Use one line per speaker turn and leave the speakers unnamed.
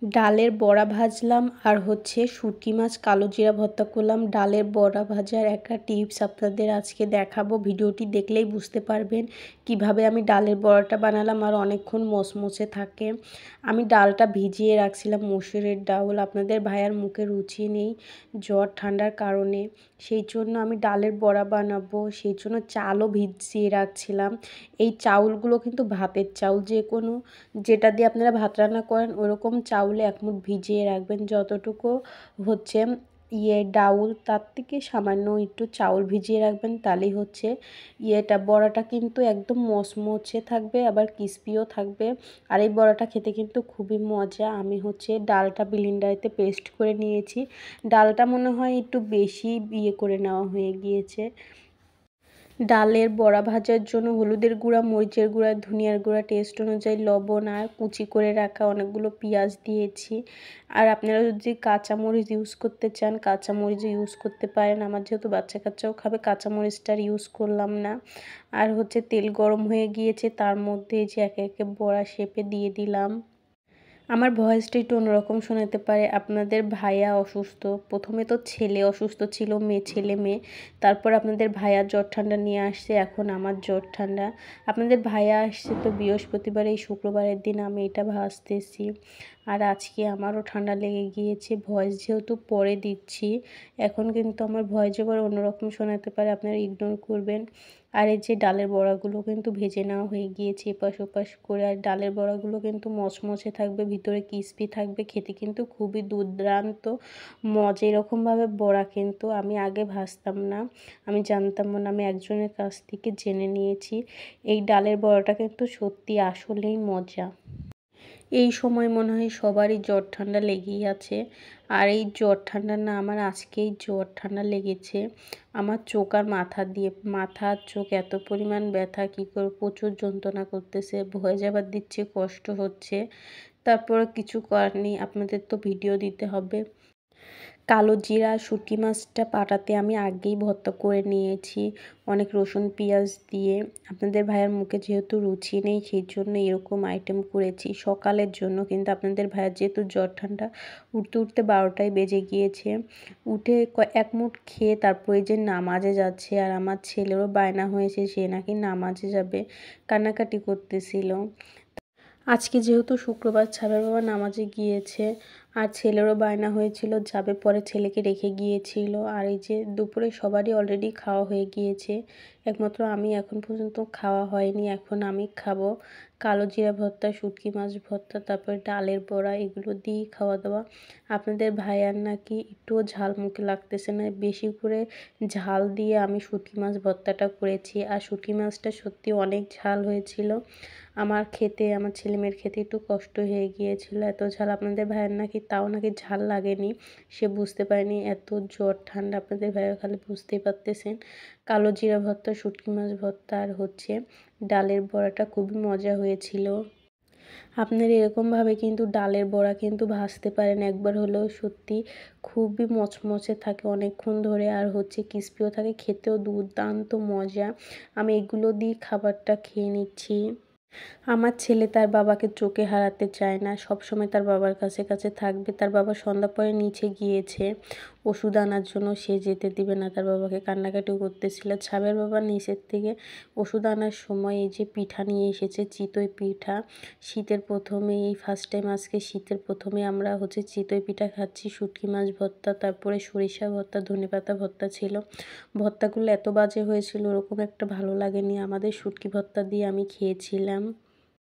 ডালের বড়া ভাজলাম আর শুঁটকি মাছ কালো জিরা ভর্তা করলাম। ডালের বড়া ভাজার একটা টিপস আপনাদের আজকে দেখাবো। ভিডিওটি দেখলেই বুঝতে পারবেন কিভাবে আমি ডালের বড়াটা বানালাম আর অনেকক্ষণ মচমচে থাকে। আমি ডালটা ভিজিয়ে রাখছিলাম, মসুরের ডাল। আপনাদের ভাইয়ার মুখে রুচি নেই জ্বর ঠান্ডার কারণে, সেই জন্য আমি ডালের বড়া বানাবো, সেই জন্য চালও ভিজিয়ে রাখছিলাম। এই চাউলগুলো কিন্তু ভাতের চাউল, যে কোনো যেটা দিয়ে আপনারা ভাত রান্না করেন ওরকম চাউলে এক মুঠ ভিজিয়ে রাখবেন। যতটুকু ডাউল তার থেকে সামান্য একটু চাউল ভিজিয়ে রাখবেন, তাহলেই বড়াটা কিন্তু একদম মচমচে থাকবে, আবার ক্রিস্পিও থাকবে। আর এই বড়াটা খেতে কিন্তু খুবই মজা। আমি ডালটা ব্লেন্ডারেতে পেস্ট করে নিয়েছি। ডালটা মনে হয় একটু বেশি করে নেওয়া হয়ে গিয়েছে। ডালের বড়া ভাজার জন্য হলুদের গুঁড়া, মরিচের গুঁড়া, ধনিয়ার গুঁড়া, টেস্ট অনুযায়ী লবণ আর কুচি করে রাখা অনেকগুলো পেঁয়াজ দিয়েছি। আর আপনারা যদি কাঁচামরিচ ইউজ করতে চান কাঁচামরিচও ইউজ করতে পারেন। আমার যেহেতু বাচ্চা কাচ্চাও খাবে, কাঁচামরিচটা আর ইউজ করলাম না। আর তেল গরম হয়ে গিয়েছে, তার মধ্যে যে একে একে বড়া শেপে দিয়ে দিলাম। আমার ভয়েসটা একটু অন্যরকম শোনাতে পারে। আপনাদের ভাইয়া অসুস্থ, প্রথমে তো ছেলে অসুস্থ ছিল, ছেলে মেয়ে, তারপর আপনাদের ভাইয়া জ্বর ঠান্ডা নিয়ে আসছে, এখন আমার জ্বর ঠান্ডা। আপনাদের ভাইয়া আসছে তো বৃহস্পতিবার, এই শুক্রবারের দিন আমি এটা ভাজতেছি। আর আজকে আমারও ঠান্ডা লেগে গিয়েছে, ভয়েস যেহেতু পরে দিচ্ছি, এখন কিন্তু আমার ভয়েস আবার অন্যরকম শোনাতে পারে, আপনারা ইগনোর করবেন। আর এই যে ডালের বড়াগুলো কিন্তু ভেজে নেওয়া হয়ে গিয়েছে এপাশ ওপাশ করে। আর ডালের বড়াগুলো কিন্তু মচমচে থাকবে, ভিতরে ক্রিস্পি থাকবে, খেতে কিন্তু খুবই দুর্দান্ত মজা। এরকমভাবে বড়া কিন্তু আমি আগে ভাজতাম না, আমি জানতাম না, আমি একজনের কাছ থেকে জেনে নিয়েছি। এই ডালের বড়াটা কিন্তু সত্যি আসলেই মজা। এই সময় মনে হয় সবারই জ্বর ঠান্ডা লেগেই আছে। আর এই জ্বর ঠান্ডা না, আমার আজকেই জ্বর ঠান্ডা লেগেছে। আমার চোখ আর মাথা আর চোখ এত পরিমাণ ব্যথা, কী করে প্রচুর যন্ত্রণা করতেছে, ভয় যাবার দিচ্ছে, কষ্ট হচ্ছে। তারপরে কিছু করার নেই, আপনাদের তো ভিডিও দিতে হবে। কালো জিরা শুঁটকি মাছটা পাটাতে আমি আগেই ভর্তা করে নিয়েছি, অনেক রসুন পেঁয়াজ দিয়ে। আপনাদের ভাইয়ার মুখে যেহেতু রুচি নেই, সেই জন্য এরকম আইটেম করেছি সকালের জন্য। কিন্তু আপনাদের ভাইয়ার যেহেতু জ্বর ঠান্ডা, উঠতে উঠতে 12টায় বেজে গিয়েছে। উঠে এক মুঠ খেয়ে তারপরে যে নামাজে যাচ্ছে। আর আমার ছেলেরও বায়না হয়েছে, সে নাকি নামাজে যাবে, কান্নাকাটি করতেছিল। আজকে যেহেতু শুক্রবার, ছাবের বাবা নামাজে গিয়েছে, আর ছেলেরও বায়না হয়েছিল যাবে, পরে ছেলেকে রেখে গিয়েছিল। আর এই যে দুপুরে সবারই অলরেডি খাওয়া হয়ে গিয়েছে, একমাত্র আমি এখন পর্যন্ত খাওয়া হয়নি, এখন আমি খাবো। কালো জিরা ভর্তা, শুঁটকি মাছ ভর্তা, তারপরে ডালের বড়া, এগুলো দিয়েই খাওয়া দাওয়া। আপনাদের ভাইয়ার নাকি একটুও ঝাল মুখে লাগতেছে না, বেশি করে ঝাল দিয়ে আমি শুঁটকি মাছ ভর্তাটা করেছি। আর শুঁটকি মাছটা সত্যি অনেক ঝাল হয়েছিল, আমার ছেলেমেয়ের খেতে একটু কষ্ট হয়ে গিয়েছিল, এত ঝাল। আপনাদের ভাইয়ের নাকি তাও নাকি ঝাল লাগেনি, সে বুঝতে পারেনি এত জ্বর ঠান্ডা। আপনাদের ভাইয়া খালি বুঝতেই পারতেছেন। কালো জিরা ভর্তা, শুঁটকি মাছ ভর্তা আর ডালের বড়াটা খুবই মজা হয়েছিল। আপনারা এরকমভাবে কিন্তু ডালের বড়া কিন্তু ভাজতে পারেন একবার হলেও, সত্যি খুবই মচমচে থাকে অনেকক্ষণ ধরে, আর ক্রিস্পিও থাকে, খেতেও দুর্দান্ত মজা। আমি এগুলো দিয়ে খাবারটা খেয়ে নিচ্ছি। আমার ছেলে তার বাবাকে চোখে হারাতে চায় না, সবসময় তার বাবার কাছে কাছে থাকবে। তার বাবা সন্ধ্যা পরে নিচে গিয়েছে ওষুধ আনার জন্য, সে যেতে দিবে না তার বাবাকে, কান্নাকাটিও করতেছিল। ছাবের বাবা নিচের থেকে ওষুধ আনার সময় এই যে পিঠা নিয়ে এসেছে, চিতই পিঠা। শীতের প্রথমে, এই ফার্স্ট টাইম আজকে শীতের প্রথমে আমরা চিতই পিঠা খাচ্ছি। শুঁটকি মাছ ভর্তা, তারপরে সরিষা ভর্তা, ধনেপাতা ভর্তা ছিল। ভর্তাগুলো এত বাজে হয়েছিল, ওরকম একটা ভালো লাগেনি। আমাদের শুঁটকি ভর্তা দিয়ে আমি খেয়েছিলাম।